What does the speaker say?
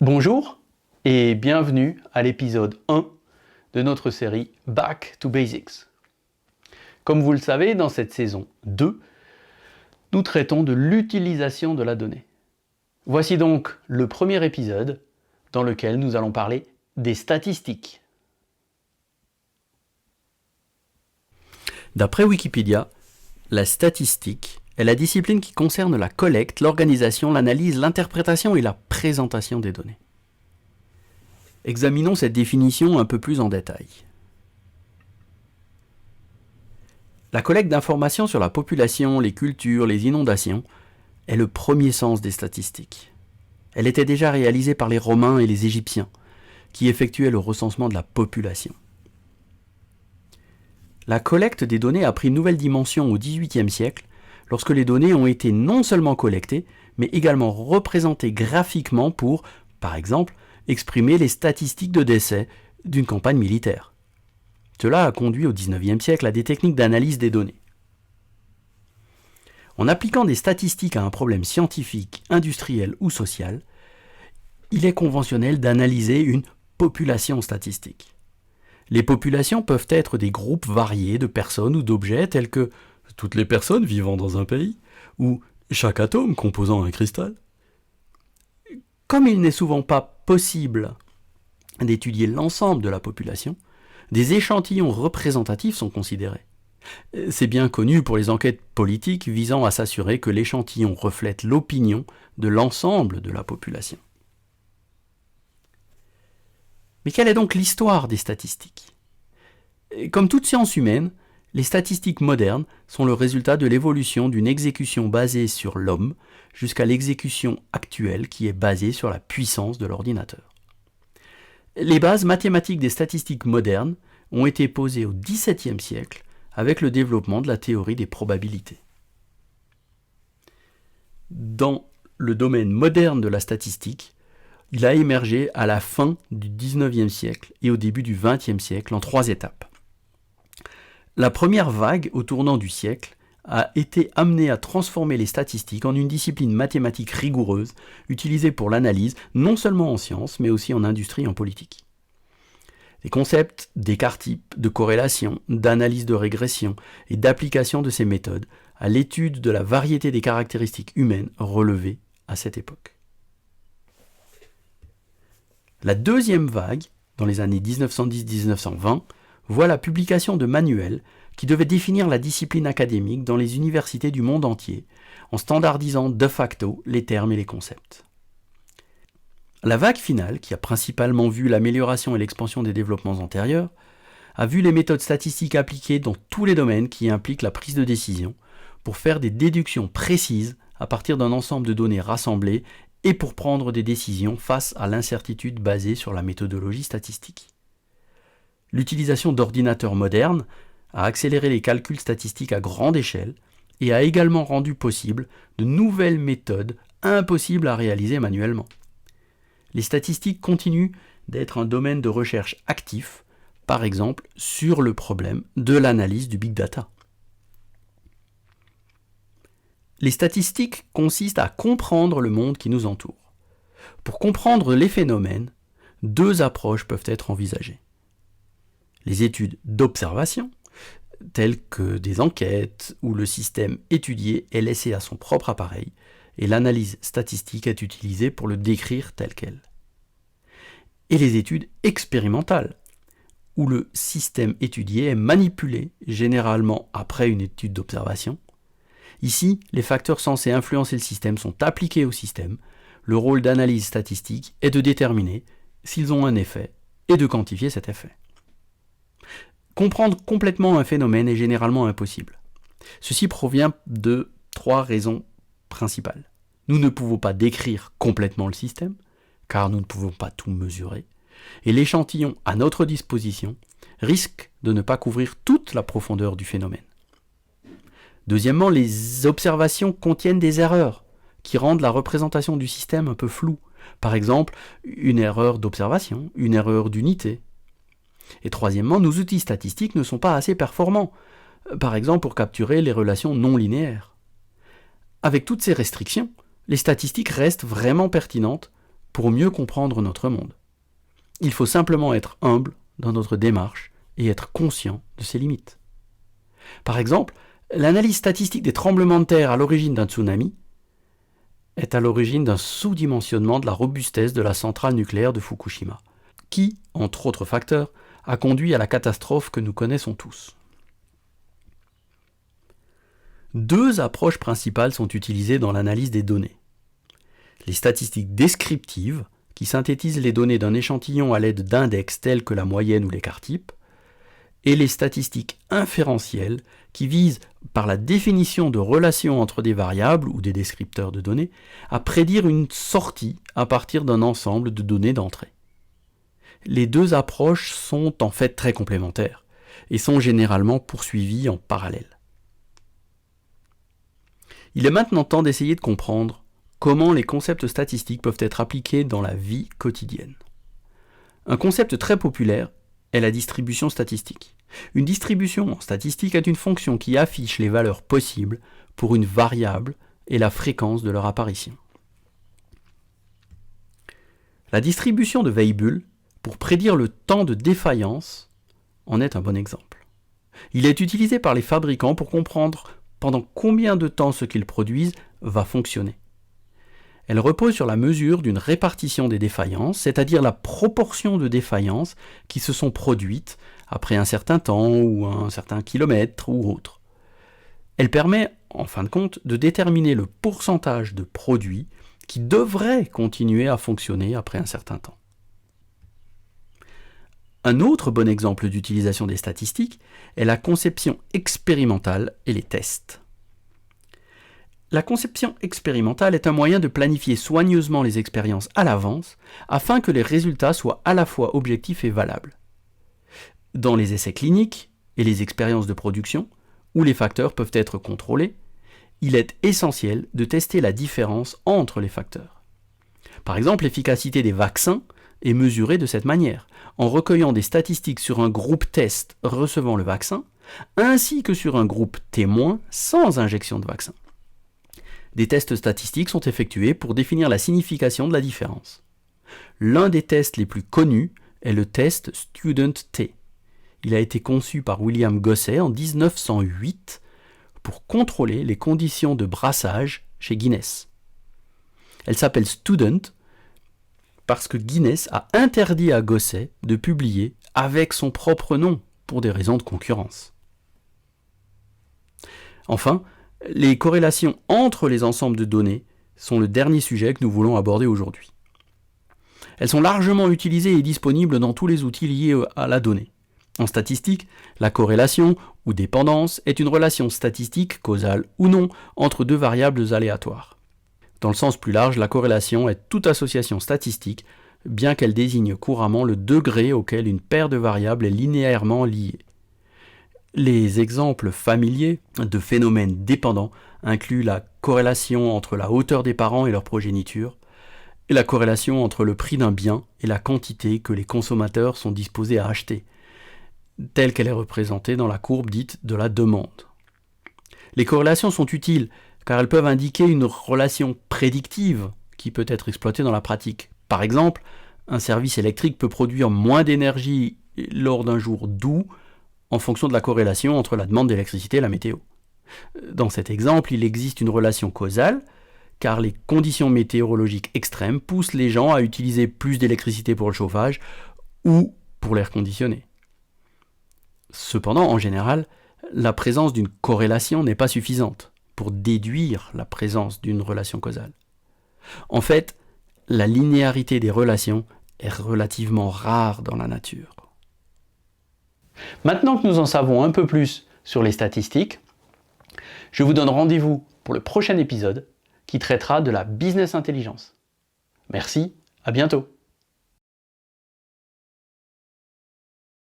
Bonjour et bienvenue à l'épisode 1 de notre série Back to Basics. Comme vous le savez, dans cette saison 2, nous traitons de l'utilisation de la donnée. Voici donc le premier épisode dans lequel nous allons parler des statistiques. D'après Wikipédia, la statistique est la discipline qui concerne la collecte, l'organisation, l'analyse, l'interprétation et la présentation des données. Examinons cette définition un peu plus en détail. La collecte d'informations sur la population, les cultures, les inondations est le premier sens des statistiques. Elle était déjà réalisée par les Romains et les Égyptiens, qui effectuaient le recensement de la population. La collecte des données a pris une nouvelle dimension au XVIIIe siècle, lorsque les données ont été non seulement collectées, mais également représentées graphiquement pour, par exemple, exprimer les statistiques de décès d'une campagne militaire. Cela a conduit au XIXe siècle à des techniques d'analyse des données. En appliquant des statistiques à un problème scientifique, industriel ou social, il est conventionnel d'analyser une population statistique. Les populations peuvent être des groupes variés de personnes ou d'objets tels que toutes les personnes vivant dans un pays, ou chaque atome composant un cristal. Comme il n'est souvent pas possible d'étudier l'ensemble de la population, des échantillons représentatifs sont considérés. C'est bien connu pour les enquêtes politiques visant à s'assurer que l'échantillon reflète l'opinion de l'ensemble de la population. Mais quelle est donc l'histoire des statistiques ? Comme toute science humaine, les statistiques modernes sont le résultat de l'évolution d'une exécution basée sur l'homme jusqu'à l'exécution actuelle qui est basée sur la puissance de l'ordinateur. Les bases mathématiques des statistiques modernes ont été posées au XVIIe siècle avec le développement de la théorie des probabilités. Dans le domaine moderne de la statistique, il a émergé à la fin du XIXe siècle et au début du XXe siècle en 3 étapes. La première vague, au tournant du siècle, a été amenée à transformer les statistiques en une discipline mathématique rigoureuse, utilisée pour l'analyse, non seulement en sciences, mais aussi en industrie et en politique. Les concepts d'écart-type, de corrélation, d'analyse de régression et d'application de ces méthodes à l'étude de la variété des caractéristiques humaines relevées à cette époque. La deuxième vague, dans les années 1910-1920, voit la publication de manuels qui devaient définir la discipline académique dans les universités du monde entier, en standardisant de facto les termes et les concepts. La vague finale, qui a principalement vu l'amélioration et l'expansion des développements antérieurs, a vu les méthodes statistiques appliquées dans tous les domaines qui impliquent la prise de décision, pour faire des déductions précises à partir d'un ensemble de données rassemblées et pour prendre des décisions face à l'incertitude basée sur la méthodologie statistique. L'utilisation d'ordinateurs modernes a accéléré les calculs statistiques à grande échelle et a également rendu possible de nouvelles méthodes impossibles à réaliser manuellement. Les statistiques continuent d'être un domaine de recherche actif, par exemple sur le problème de l'analyse du big data. Les statistiques consistent à comprendre le monde qui nous entoure. Pour comprendre les phénomènes, 2 approches peuvent être envisagées. Les études d'observation, telles que des enquêtes où le système étudié est laissé à son propre appareil et l'analyse statistique est utilisée pour le décrire tel quel. Et les études expérimentales, où le système étudié est manipulé, généralement après une étude d'observation. Ici, les facteurs censés influencer le système sont appliqués au système. Le rôle d'analyse statistique est de déterminer s'ils ont un effet et de quantifier cet effet. Comprendre complètement un phénomène est généralement impossible. Ceci provient de 3 raisons principales. Nous ne pouvons pas décrire complètement le système, car nous ne pouvons pas tout mesurer, et l'échantillon à notre disposition risque de ne pas couvrir toute la profondeur du phénomène. Deuxièmement, les observations contiennent des erreurs qui rendent la représentation du système un peu floue. Par exemple, une erreur d'observation, une erreur d'unité. Et troisièmement, nos outils statistiques ne sont pas assez performants, par exemple pour capturer les relations non linéaires. Avec toutes ces restrictions, les statistiques restent vraiment pertinentes pour mieux comprendre notre monde. Il faut simplement être humble dans notre démarche et être conscient de ses limites. Par exemple, l'analyse statistique des tremblements de terre à l'origine d'un tsunami est à l'origine d'un sous-dimensionnement de la robustesse de la centrale nucléaire de Fukushima, qui, entre autres facteurs, a conduit à la catastrophe que nous connaissons tous. Deux approches principales sont utilisées dans l'analyse des données. Les statistiques descriptives, qui synthétisent les données d'un échantillon à l'aide d'index tels que la moyenne ou l'écart type, et les statistiques inférentielles, qui visent, par la définition de relations entre des variables ou des descripteurs de données, à prédire une sortie à partir d'un ensemble de données d'entrée. Les deux approches sont en fait très complémentaires et sont généralement poursuivies en parallèle. Il est maintenant temps d'essayer de comprendre comment les concepts statistiques peuvent être appliqués dans la vie quotidienne. Un concept très populaire est la distribution statistique. Une distribution en statistique est une fonction qui affiche les valeurs possibles pour une variable et la fréquence de leur apparition. La distribution de Weibull, pour prédire le temps de défaillance, en est un bon exemple. Il est utilisé par les fabricants pour comprendre pendant combien de temps ce qu'ils produisent va fonctionner. Elle repose sur la mesure d'une répartition des défaillances, c'est-à-dire la proportion de défaillances qui se sont produites après un certain temps ou un certain kilomètre ou autre. Elle permet, en fin de compte, de déterminer le pourcentage de produits qui devraient continuer à fonctionner après un certain temps. Un autre bon exemple d'utilisation des statistiques est la conception expérimentale et les tests. La conception expérimentale est un moyen de planifier soigneusement les expériences à l'avance afin que les résultats soient à la fois objectifs et valables. Dans les essais cliniques et les expériences de production, où les facteurs peuvent être contrôlés, il est essentiel de tester la différence entre les facteurs. Par exemple, l'efficacité des vaccins est mesurée de cette manière, en recueillant des statistiques sur un groupe test recevant le vaccin, ainsi que sur un groupe témoin sans injection de vaccin. Des tests statistiques sont effectués pour définir la signification de la différence. L'un des tests les plus connus est le test Student-T. Il a été conçu par William Gosset en 1908 pour contrôler les conditions de brassage chez Guinness. Elle s'appelle Student parce que Guinness a interdit à Gosset de publier avec son propre nom pour des raisons de concurrence. Enfin, les corrélations entre les ensembles de données sont le dernier sujet que nous voulons aborder aujourd'hui. Elles sont largement utilisées et disponibles dans tous les outils liés à la donnée. En statistique, la corrélation ou dépendance est une relation statistique, causale ou non, entre deux variables aléatoires. Dans le sens plus large, la corrélation est toute association statistique, bien qu'elle désigne couramment le degré auquel une paire de variables est linéairement liée. Les exemples familiers de phénomènes dépendants incluent la corrélation entre la hauteur des parents et leur progéniture, et la corrélation entre le prix d'un bien et la quantité que les consommateurs sont disposés à acheter, telle qu'elle est représentée dans la courbe dite de la demande. Les corrélations sont utiles car elles peuvent indiquer une relation prédictive qui peut être exploitée dans la pratique. Par exemple, un service électrique peut produire moins d'énergie lors d'un jour doux en fonction de la corrélation entre la demande d'électricité et la météo. Dans cet exemple, il existe une relation causale, car les conditions météorologiques extrêmes poussent les gens à utiliser plus d'électricité pour le chauffage ou pour l'air conditionné. Cependant, en général, la présence d'une corrélation n'est pas suffisante pour déduire la présence d'une relation causale. En fait, la linéarité des relations est relativement rare dans la nature. Maintenant que nous en savons un peu plus sur les statistiques, je vous donne rendez-vous pour le prochain épisode qui traitera de la business intelligence. Merci, à bientôt.